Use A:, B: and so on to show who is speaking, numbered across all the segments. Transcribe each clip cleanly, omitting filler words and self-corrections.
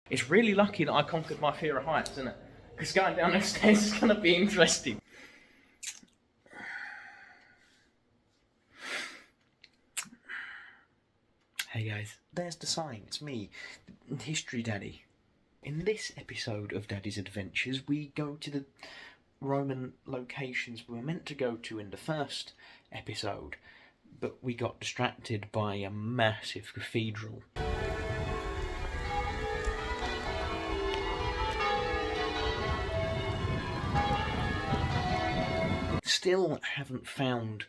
A: It's really lucky that I conquered my fear of heights, isn't it? Because going down those stairs is going to be interesting. Hey guys, there's the sign. It's me, History Daddy. In this episode of Daddy's Adventures, we go to the Roman locations we were meant to go to in the first episode, but we got distracted by a massive cathedral. Still haven't found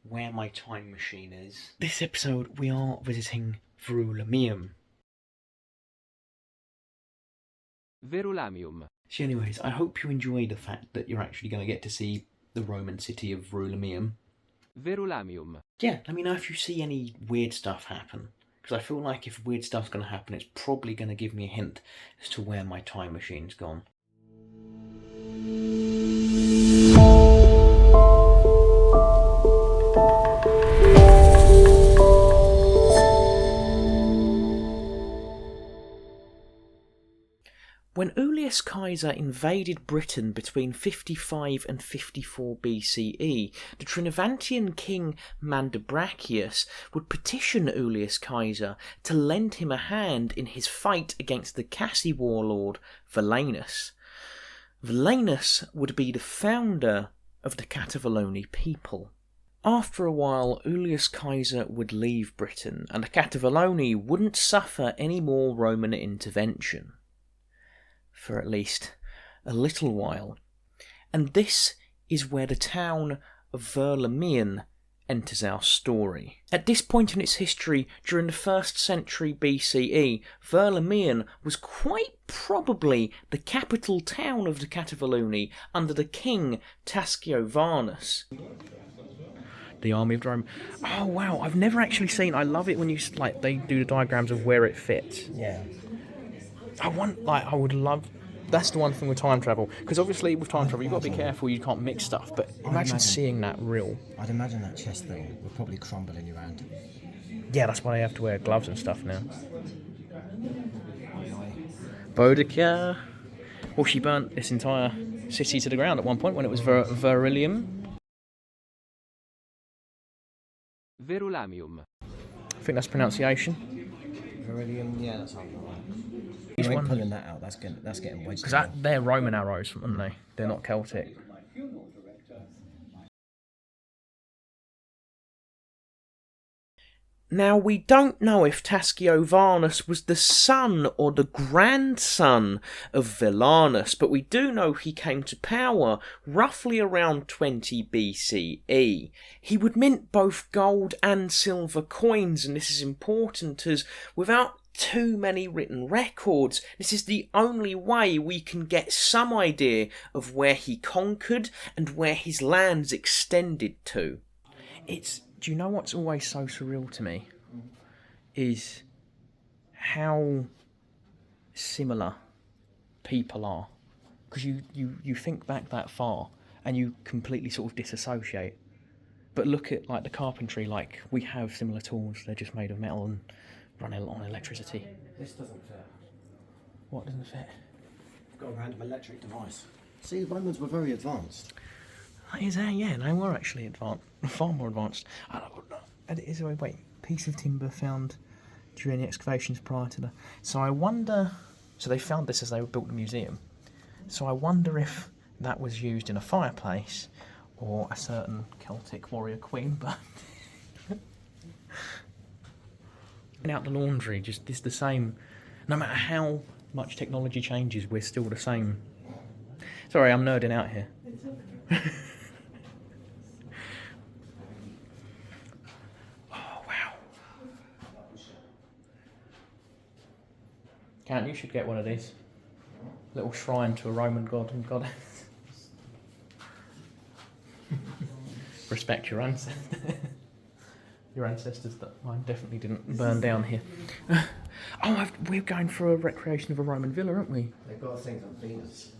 A: where my time machine is. This episode we are visiting Verulamium.
B: Verulamium.
A: So anyways, I hope you enjoy the fact that you're actually going to get to see the Roman city of Verulamium.
B: Verulamium.
A: Yeah, let me know if you see any weird stuff happen. Because I feel like if weird stuff's going to happen, it's probably going to give me a hint as to where my time machine's gone. When Julius Caesar invaded Britain between 55 and 54 BCE, the Trinovantian king Mandubracius would petition Julius Caesar to lend him a hand in his fight against the Cassi warlord Verlanus. Verlanus would be the founder of the Cativaloni people. After a while, Julius Caesar would leave Britain, and the Cativaloni wouldn't suffer any more Roman intervention. For at least a little while. And this is where the town of Verlamion enters our story. At this point in its history, during the 1st century BCE, Verlamion was quite probably the capital town of the Cativaloni under the king Tasciovanus. The army of Rome. Oh wow, I've never actually seen. I love it when you they do the diagrams of where it fits.
C: Yeah.
A: I would love. That's the one thing with time travel, because obviously with time travel you've got to be careful. You can't mix stuff. But imagine seeing that real.
C: I'd imagine that chest thing would probably crumble in your hand.
A: Yeah, that's why they have to wear gloves and stuff now. Boudica. Well, she burnt this entire city to the ground at one point when it was Verulamium.
B: Verulamium.
A: I think that's pronunciation.
C: Verulamium, yeah, that's how I'm
A: Each one
C: pulling that out. That's getting wedged.
A: Because they're Roman arrows, aren't they? They're not Celtic. Now, we don't know if Tasciovanus was the son or the grandson of Villanus, but we do know he came to power roughly around 20 BCE. He would mint both gold and silver coins, and this is important as without too many written records, this is the only way we can get some idea of where he conquered and where his lands extended to. Do you know what's always so surreal to me? Is how similar people are. Because you think back that far and you completely sort of disassociate. But look at the carpentry, we have similar tools, they're just made of metal and run on electricity.
C: This doesn't fit.
A: What doesn't fit?
C: I've got a random electric device. See, the Romans were very advanced.
A: Yeah, they were actually advanced, far more advanced. Wait, piece of timber found during the excavations prior to the... So I wonder... So they found this as they built the museum. So I wonder if that was used in a fireplace or a certain Celtic warrior queen, but... out the laundry, just is the same. No matter how much technology changes, we're still the same. Sorry, I'm nerding out here. Oh wow! Count, you should get one of these. Little shrine to a Roman god and goddess. Respect your ancestors. Your ancestors that mine definitely didn't burn down here. We're going for a recreation of a Roman villa, aren't we?
C: They've got a thing on Venus.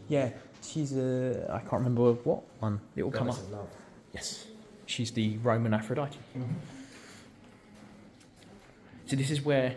A: Yeah, she's I can't remember what one. It will come up.
C: Of love.
A: Yes, she's the Roman Aphrodite. Mm-hmm. So this is where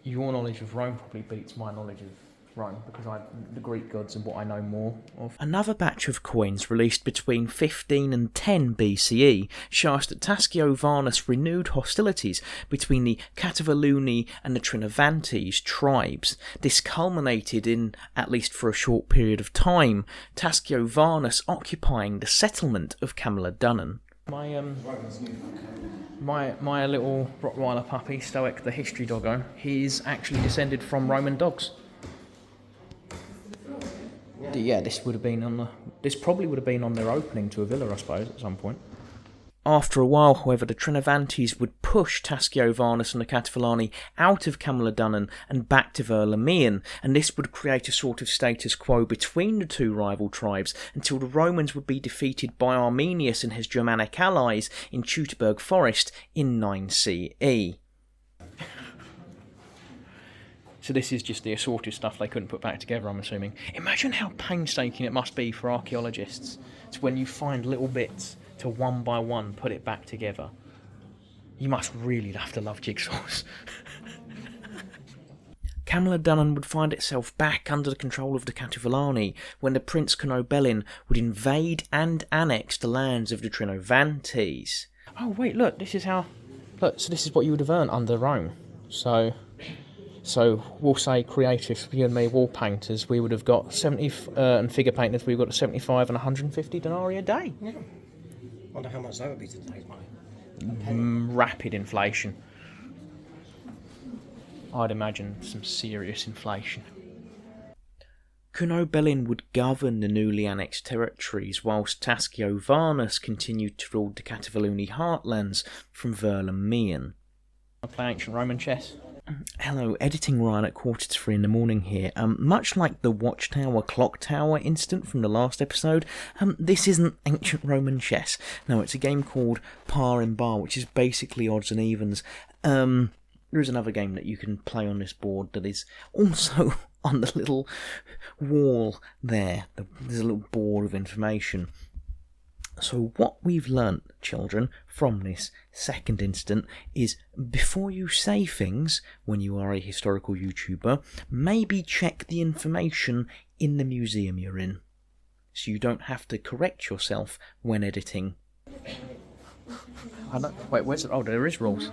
A: Your knowledge of Rome probably beats my knowledge of Rome, because the Greek gods and what I know more of. Another batch of coins released between 15 and 10 BCE shows that Tasciovanus renewed hostilities between the Cativaluni and the Trinovantes tribes. This culminated in, at least for a short period of time, Tasciovanus occupying the settlement of Camulodunum. My little Rottweiler puppy, Stoic, the history doggo, he's actually descended from Roman dogs. Yeah, this probably would have been on their opening to a villa, I suppose, at some point. After a while, however, the Trinovantes would push Tasciovanus and the Cativalani out of Camulodunum and back to Verlamion, and this would create a sort of status quo between the two rival tribes until the Romans would be defeated by Arminius and his Germanic allies in Teutoburg Forest in 9 CE. So this is just the assorted stuff they couldn't put back together, I'm assuming. Imagine how painstaking it must be for archaeologists to, when you find little bits, to one by one put it back together. You must really have to love jigsaws. Camulodunum would find itself back under the control of the Cativalani when the Prince Cunobelin would invade and annex the lands of the Trinovantes. Oh wait, look, this is what you would have earned under Rome. So we'll say creative, you and me, wall painters, we would have got 70, and figure painters, we would have got 75 and 150 denarii a day.
C: Yeah. Wonder how much that would be today's money.
A: Rapid inflation. I'd imagine some serious inflation. Cunobelin would govern the newly annexed territories, whilst Tasciovanus continued to rule the Cativaluni heartlands from Verlamion. I play ancient Roman chess. Hello, editing Ryan at 3:45 in the morning here. Much like the Watchtower Clock Tower incident from the last episode, this isn't ancient Roman chess. No, it's a game called Par and Bar, which is basically odds and evens. There is another game that you can play on this board that is also on the little wall there. There's a little board of information. So what we've learnt, children, from this second incident is before you say things, when you are a historical YouTuber, maybe check the information in the museum you're in, so you don't have to correct yourself when editing. Wait, where's it? Oh, there is rules.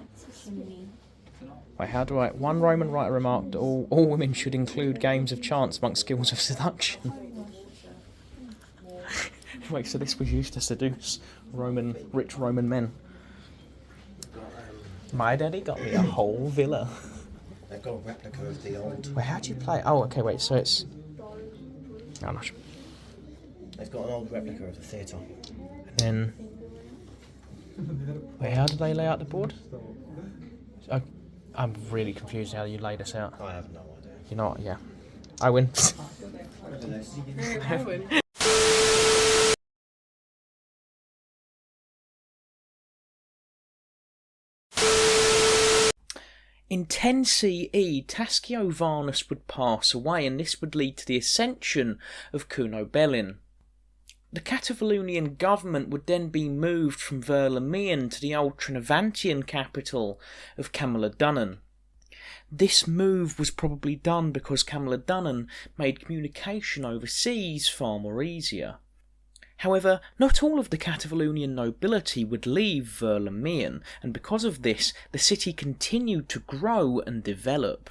A: Wait, how do I... One Roman writer remarked that all women should include games of chance amongst skills of seduction. Wait, so this was used to seduce rich Roman men. My daddy got me a whole villa.
C: They've got a replica of the old...
A: Wait, how do you play? Oh, okay, wait, so it's... Oh, no.
C: They've got an old replica of the theatre.
A: And then... Wait, how do they lay out the board? I'm really confused how you lay this out.
C: I have no idea.
A: You know what, yeah. I win.
D: I win.
A: In 10 CE, Tasciovanus would pass away, and this would lead to the ascension of Cunobelin. The Cativalunian government would then be moved from Verlamion to the old Trinovantian capital of Camulodunum. This move was probably done because Camulodunum made communication overseas far more easier. However, not all of the Cativalunian nobility would leave Verlamion, and because of this, the city continued to grow and develop.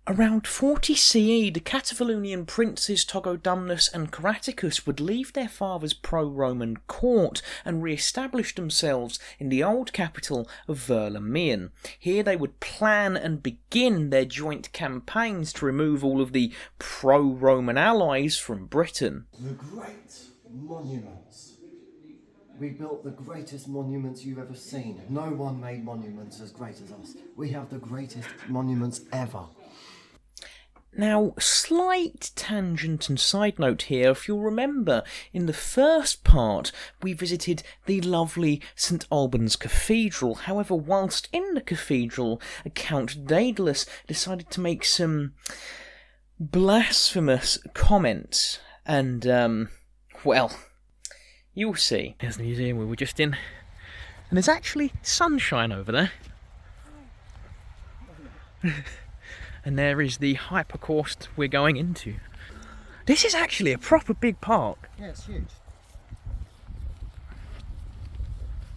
A: Around 40 CE, the Cativalunian princes Togodumnus and Caraticus would leave their father's pro-Roman court and re-establish themselves in the old capital of Verlamion. Here they would plan and begin their joint campaigns to remove all of the pro-Roman allies from Britain.
C: The great monuments. We built the greatest monuments you've ever seen. No one made monuments as great as us. We have the greatest monuments ever.
A: Now, slight tangent and side note here. If you'll remember, in the first part, we visited the lovely St Albans Cathedral. However, whilst in the cathedral, Count Daedalus decided to make some blasphemous comments. And, well, you'll see. There's the museum we were just in. And there's actually sunshine over there. And there is the Hypocaust we're going into. This is actually a proper big park.
C: Yeah, it's huge.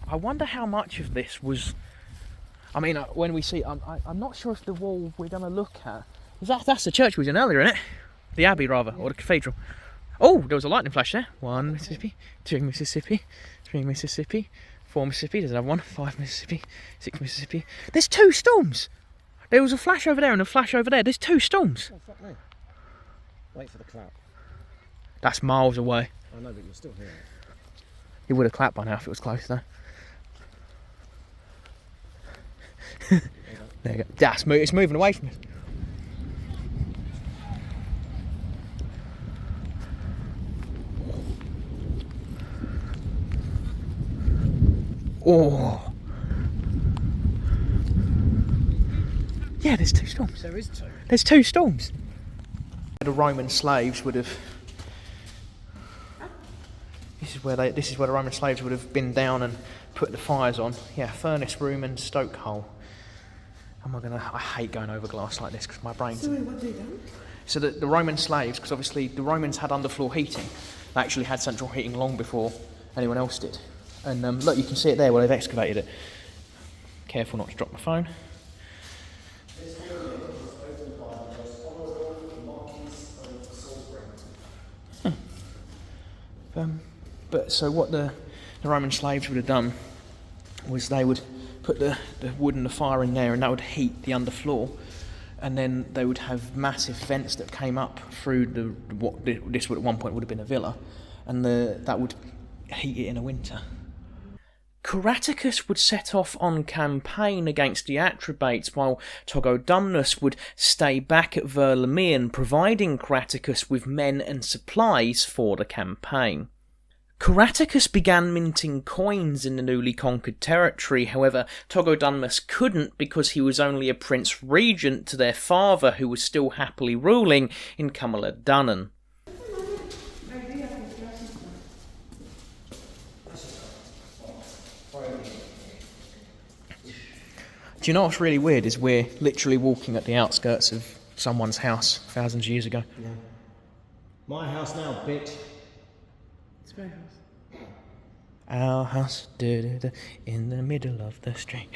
A: I wonder how much of this was... I mean, when we see... I'm not sure if the wall we're going to look at... That's the church we was in earlier, isn't it? The abbey, rather, or the cathedral. Oh, there was a lightning flash there. 1 Mississippi, 2 Mississippi, 3 Mississippi, 4 Mississippi. There's another one. 5 Mississippi, 6 Mississippi. There's 2 storms. There was a flash over there and a flash over there. There's 2 storms.
C: Oh, fuck me. Wait for the clap.
A: That's miles away.
C: I know, but you're still hearing it.
A: He would have clapped by now if it was close, though. There you go. It's moving away from us. Oh. Yeah, there's 2 storms.
C: There is 2.
A: There's 2 storms. The Roman slaves would have... This is where the Roman slaves would have been down and put the fires on. Yeah, furnace room and stoke hole. I hate going over glass like this because my brain's...
D: Sorry, what they done?
A: So the Roman slaves, because obviously the Romans had underfloor heating. They actually had central heating long before anyone else did. And look, you can see it there where they've excavated it. Careful not to drop my phone. But so what the Roman slaves would have done was they would put the wood and the fire in there, and that would heat the underfloor, and then they would have massive vents that came up through what this would at one point would have been a villa, and that would heat it in the winter. Caratacus would set off on campaign against the Attribates, while Togodumnus would stay back at Verlamion, providing Caratacus with men and supplies for the campaign. Caratacus began minting coins in the newly conquered territory. However, Togodumnus couldn't because he was only a prince regent to their father, who was still happily ruling in Cumuladunan. Do you know what's really weird is we're literally walking at the outskirts of someone's house thousands of years ago.
C: Yeah. My house now, bitch.
D: It's my house.
A: Our house, in the middle of the street.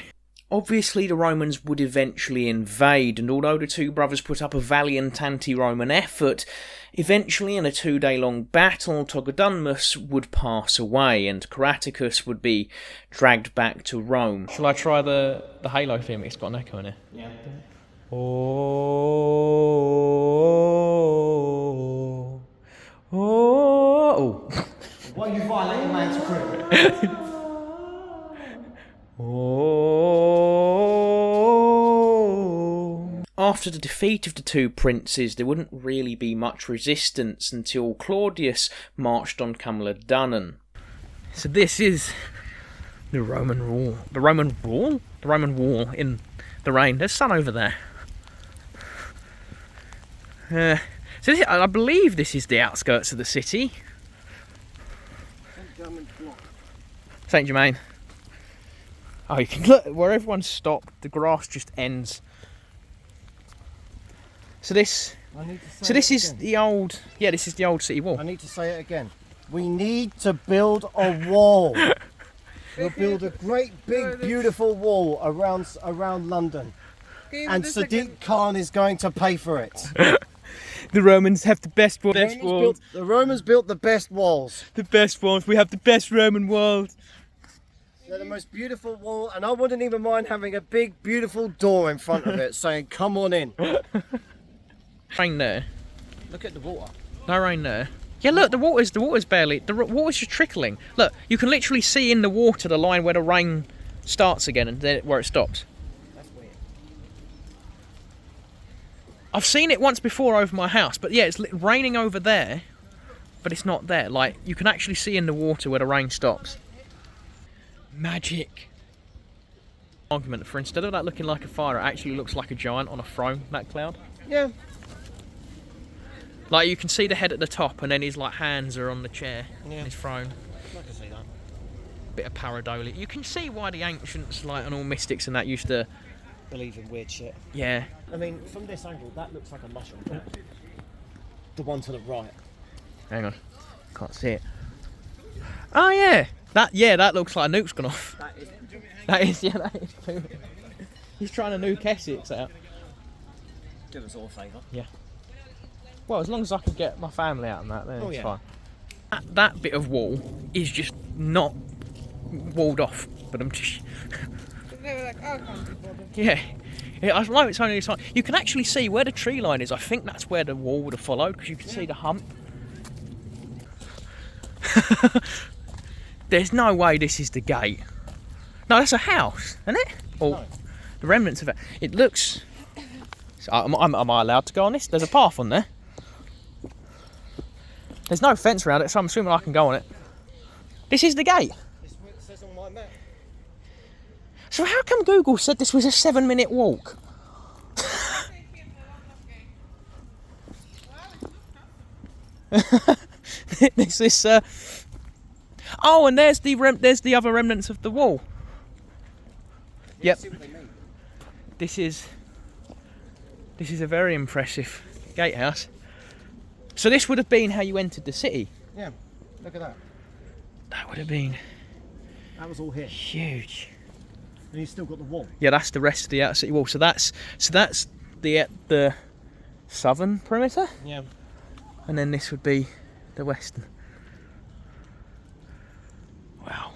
A: Obviously the Romans would eventually invade, and although the 2 brothers put up a valiant anti-Roman effort, eventually in a 2-day-long battle Togodumnus would pass away and Caratacus would be dragged back to Rome. Shall I try the Halo theme? It's got an echo in it.
C: Yeah.
A: Oh, oh.
C: Why are you violating man's crib?
A: Oh. After the defeat of the 2 princes, there wouldn't really be much resistance until Claudius marched on Cumuladunan. So this is the Roman wall. The Roman wall? The Roman wall in the rain. There's sun over there. So I believe this is the outskirts of the city. Saint Germain. Oh, you can look where everyone's stopped. The grass just ends. So this is the old. Yeah, this is the old city wall.
C: I need to say it again. We need to build a wall. We'll build a great, big, beautiful wall around London, and Sadiq Khan is going to pay for it.
A: The Romans have the best walls.
C: The Romans built the best walls.
A: The best walls. We have the best Roman walls.
C: They're the most beautiful wall, and I wouldn't even mind having a big, beautiful door in front of it saying, "Come on in."
A: Rain there.
C: Look at the water.
A: No rain there. Yeah, look, the water's barely. The water's just trickling. Look, you can literally see in the water the line where the rain starts again and then where it stops.
C: That's weird.
A: I've seen it once before over my house, but yeah, it's raining over there, but it's not there. Like, you can actually see in the water where the rain stops. Magic. Argument for instead of that looking like a fire, it actually looks like a giant on a throne, that cloud.
C: Yeah.
A: Like, you can see the head at the top, and then his like hands are on the chair,
C: Yeah.
A: his throne.
C: I can see that.
A: Bit of pareidolia. You can see why the ancients, like, and all mystics and that used to
C: believe in weird shit.
A: Yeah.
C: I mean, from this angle, that looks like a mushroom cloud. The one to the right.
A: Hang on. Can't see it. Oh, yeah. That looks like a nuke's gone off. That is. He's trying to nuke Essex out.
C: Do us all a favour.
A: Yeah. Well, as long as I can get my family out and that, then it's
C: yeah.
A: fine. That bit of wall is just not walled off, but I'm just...
D: They were like, oh, I can't be bothered.
A: Yeah, I know it's only this time. You can actually see where the tree line is. I think that's where the wall would have followed, because you can see the hump. There's no way this is the gate. No, that's a house, isn't it? Or
C: No.
A: the remnants of it. It looks... So, am I allowed to go on this? There's a path on there. There's no fence around it, so I'm assuming I can go on it. This is the gate.
C: This is what it says on my map.
A: So how come Google said this was a 7-minute walk? Oh, and there's the other remnants of the wall.
C: Yeah,
A: Yep.
C: see what they mean.
A: This is a very impressive gatehouse. So this would have been how you entered the city.
C: Yeah, look at that.
A: That would have been
C: That was all here.
A: huge.
C: And you've still got the wall.
A: Yeah, that's the rest of the outer city wall. So that's the southern perimeter,
C: Yeah.
A: and then this would be the western. Wow.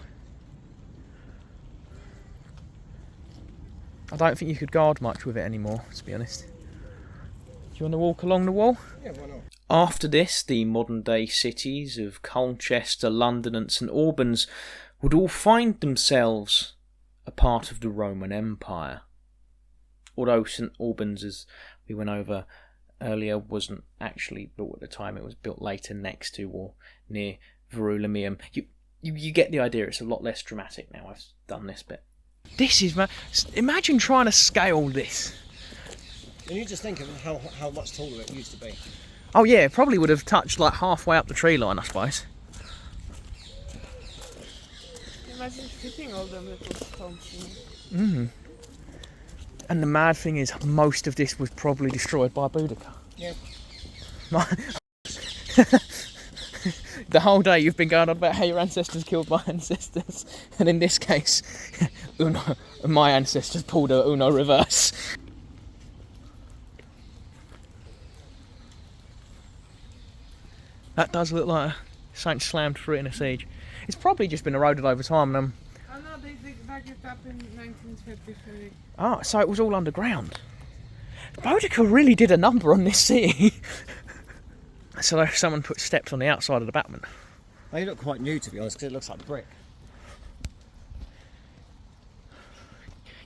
A: I don't think you could guard much with it anymore, to be honest. Do you want to walk along the wall?
C: Yeah, why not?
A: After this, the modern-day cities of Colchester, London and St Albans would all find themselves a part of the Roman Empire. Although St Albans, as we went over earlier, wasn't actually built at the time. It was built later next to or near Verulamium. You get the idea. It's a lot less dramatic now. I've done this bit. This is... Imagine trying to scale this.
C: And you just think of how much taller it used to be.
A: Oh yeah, it probably would have touched like halfway up the tree line, I suppose.
D: Imagine fitting all them little stones in it.
A: And the mad thing is, most of this was probably destroyed by Boudica.
C: Yeah.
A: The whole day you've been going on about how your ancestors killed my ancestors, and in this case, my ancestors pulled a Uno reverse. That does look like something slammed through it in a siege. It's probably just been eroded over time. And,
D: Oh no, they dug it up in 1933.
A: so it was all underground. Boudica really did a number on this city. So someone put steps on the outside of the battlement.
C: They look quite new, to be honest, because it looks like brick.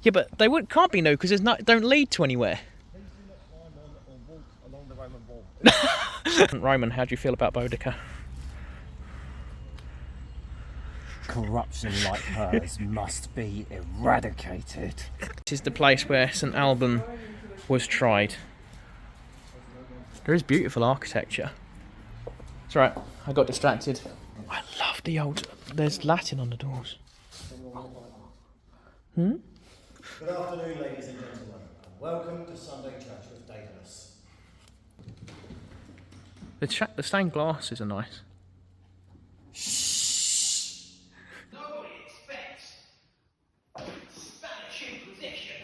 A: Yeah, but they can't be new because don't lead to anywhere.
C: Please do not climb on or walk along the Roman wall.
A: Roman, how do you feel about Boudica?
C: Corruption like hers must be eradicated.
A: This is the place where St Alban was tried. There is beautiful architecture. It's right, I got distracted. I love the old... There's Latin on the doors.
C: Good afternoon, ladies and gentlemen, and welcome to Sunday Church with Daedalus.
A: The stained glasses are nice.
E: Nobody expects Spanish Inquisition.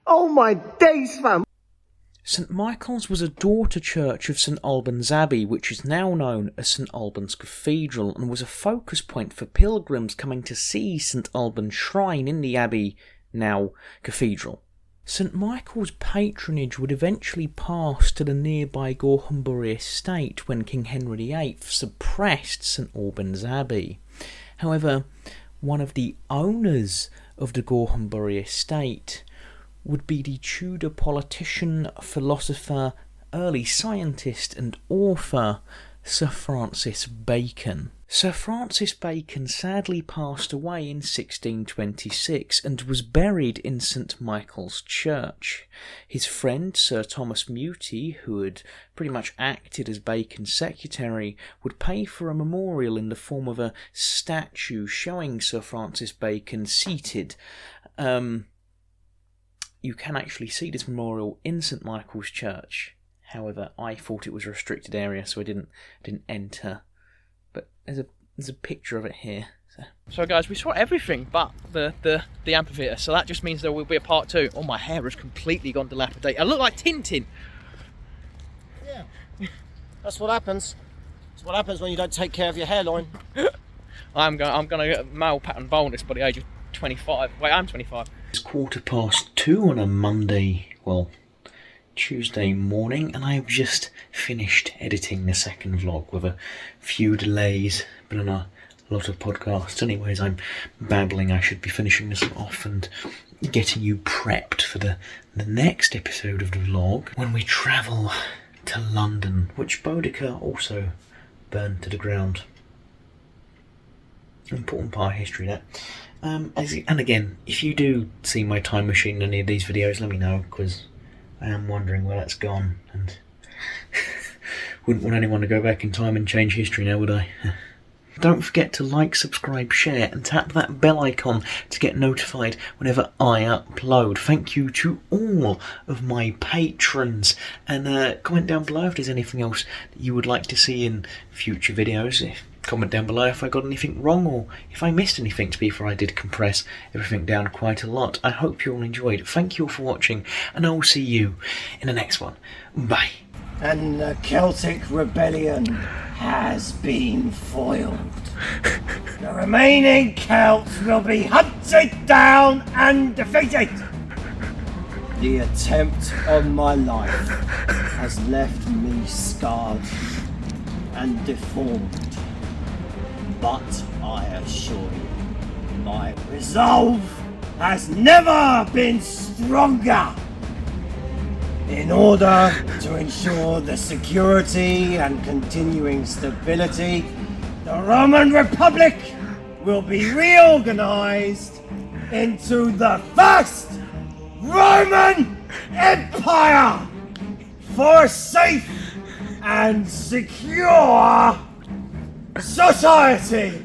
C: Oh my days, fam!
A: St Michael's was a daughter church of St Albans Abbey, which is now known as St Albans Cathedral, and was a focus point for pilgrims coming to see St Albans Shrine in the Abbey, now Cathedral. St Michael's patronage would eventually pass to the nearby Gorhambury estate when King Henry VIII suppressed St Albans Abbey. However, one of the owners of the Gorhambury estate would be the Tudor politician, philosopher, early scientist and author Sir Francis Bacon. Sir Francis Bacon sadly passed away in 1626 and was buried in St Michael's Church. His friend Sir Thomas Mutey, who had pretty much acted as Bacon's secretary, would pay for a memorial in the form of a statue showing Sir Francis Bacon seated you can actually see this memorial in St Michael's Church. However, I thought it was a restricted area, so I didn't enter. But there's a picture of it here. So guys, we saw everything but the amphitheatre, so that just means there will be a part 2. Oh, my hair has completely gone dilapidated. I look like Tintin.
C: Yeah, that's what happens. That's what happens when you don't take care of your hairline.
A: I'm gonna get male pattern baldness by the age of 25. Wait, I'm 25. It's 2:15 on a Monday, well, Tuesday morning, and I've just finished editing the second vlog with a few delays. Been on a lot of podcasts. Anyways, I'm babbling. I should be finishing this off and getting you prepped for the next episode of the vlog when we travel to London, which Boudica also burned to the ground. Important part of history, that. And again, if you do see my time machine in any of these videos, let me know, because I am wondering where that's gone, and wouldn't want anyone to go back in time and change history now, would I? Don't forget to like, subscribe, share, and tap that bell icon to get notified whenever I upload. Thank you to all of my patrons, and comment down below if there's anything else that you would like to see in future videos. Comment down below if I got anything wrong or if I missed anything, to be fair. I did compress everything down quite a lot. I hope you all enjoyed. Thank you all for watching, and I will see you in the next one. Bye.
C: And the Celtic rebellion has been foiled. The remaining Celts will be hunted down and defeated. The attempt on my life has left me scarred and deformed. But I assure you, my resolve has never been stronger. In order to ensure the security and continuing stability, the Roman Republic will be reorganized into the First Roman Empire for a safe and secure society.